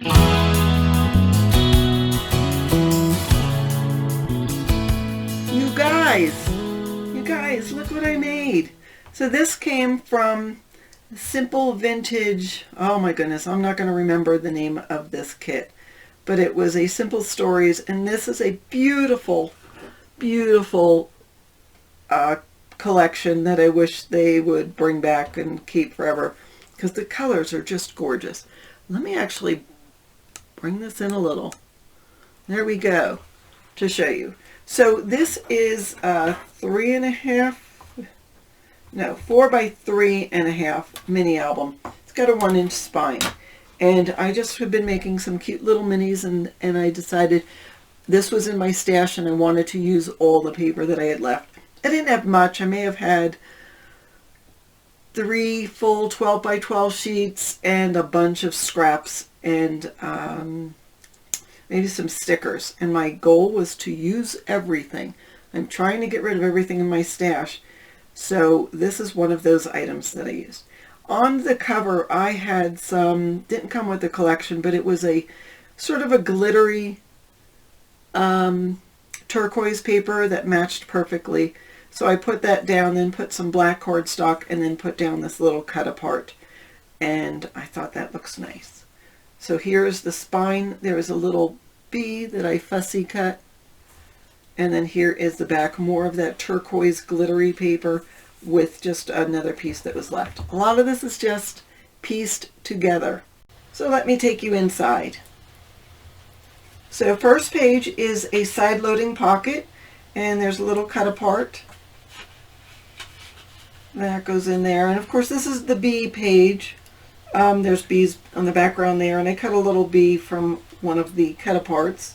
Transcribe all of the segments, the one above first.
You guys, look what I made. So this came from Simple Vintage. Oh my goodness, I'm not going to remember the name of this kit, but it was a Simple Stories, and this is a beautiful, beautiful collection that I wish they would bring back and keep forever, because the colors are just gorgeous. Let me actually bring this in a little. There we go, to show you. So this is a 4x3.5 mini album. It's got a 1-inch spine. And I just have been making some cute little minis, and I decided this was in my stash and I wanted to use all the paper that I had left. I didn't have much. I may have had 3 full 12x12 sheets and a bunch of scraps and maybe some stickers, and my goal was to use everything. I'm trying to get rid of everything in my stash, so this is one of those items that I used. On the cover I had some, didn't come with the collection, but it was a sort of a glittery turquoise paper that matched perfectly, so I put that down, then put some black cardstock, and then put down this little cut apart, and I thought that looks nice. So here's the spine. There is a little bee that I fussy cut. And then here is the back, more of that turquoise glittery paper with just another piece that was left. A lot of this is just pieced together. So let me take you inside. So first page is a side loading pocket, and there's a little cut apart. That goes in there. And of course this is the bee page. There's bees on the background there, and I cut a little bee from one of the cut aparts,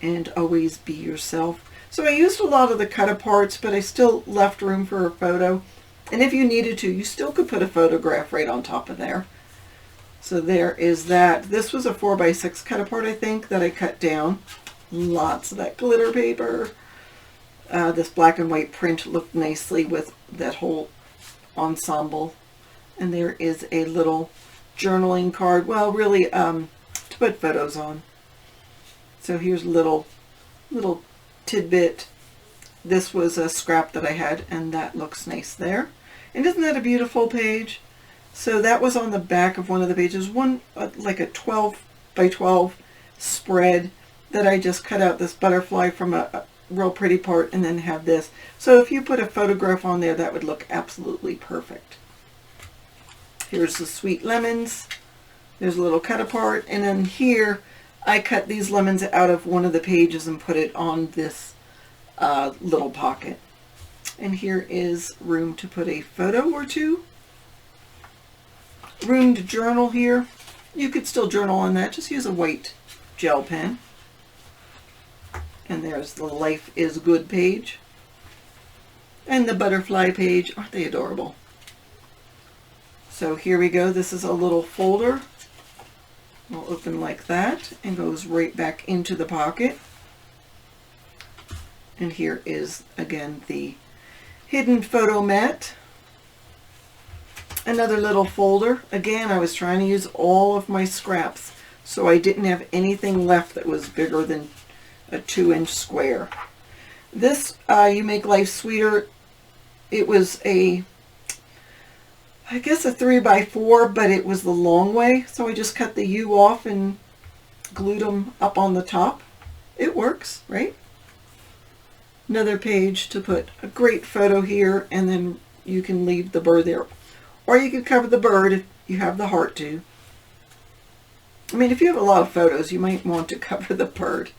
and always be yourself. So I used a lot of the cut aparts, but I still left room for a photo, and if you needed to, you still could put a photograph right on top of there. So there is that. This was a 4x6 cut apart, I think, that I cut down. Lots of that glitter paper. This black and white print looked nicely with that whole ensemble. And there is a little journaling card, well, really to put photos on. So here's a little tidbit. This was a scrap that I had, and that looks nice there. And isn't that a beautiful page? So that was on the back of one of the pages, one like a 12x12 spread that I just cut out this butterfly from a real pretty part, and then have this. So if you put a photograph on there, that would look absolutely perfect. Here's the sweet lemons. There's a little cut apart, and then here I cut these lemons out of one of the pages and put it on this little pocket. And here is room to put a photo or two. Room to journal here. You could still journal on that. Just use a white gel pen. And there's the Life is Good page. And the butterfly page. Aren't they adorable? So here we go. This is a little folder. It'll open like that and goes right back into the pocket. And here is again the hidden photo mat. Another little folder. Again, I was trying to use all of my scraps, so I didn't have anything left that was bigger than a 2-inch square. This You Make Life Sweeter. It was I guess a 3x4, but it was the long way, so I just cut the U off and glued them up on the top. It works, right? Another page to put a great photo here, and then you can leave the bird there. Or you could cover the bird if you have the heart to. I mean, if you have a lot of photos, you might want to cover the bird.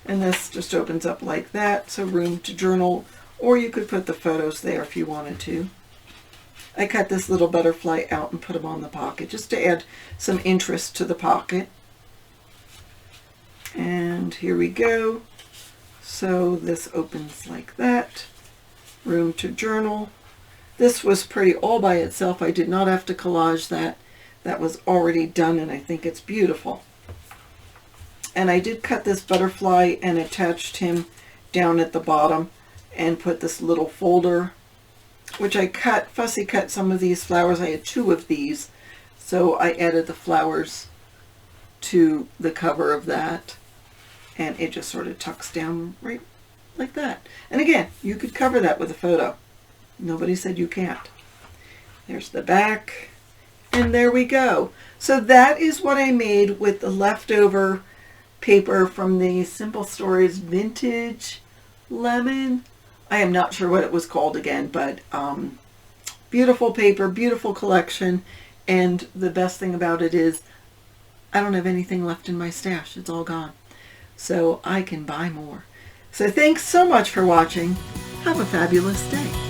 And this just opens up like that, so room to journal, or you could put the photos there if you wanted to. I cut this little butterfly out and put them on the pocket just to add some interest to the pocket. And here we go. So this opens like that. Room to journal. This was pretty all by itself. I did not have to collage that. That was already done, and I think it's beautiful. And I did cut this butterfly and attached him down at the bottom and put this little folder, which I fussy cut some of these flowers. I had 2 of these, so I added the flowers to the cover of that, and it just sort of tucks down right like that. And again, you could cover that with a photo. Nobody said you can't. There's the back, and there we go. So that is what I made with the leftover paper from the Simple Stories Vintage Lemon. I am not sure what it was called again, but beautiful paper, beautiful collection, and the best thing about it is I don't have anything left in my stash. It's all gone. So I can buy more. So thanks so much for watching. Have a fabulous day.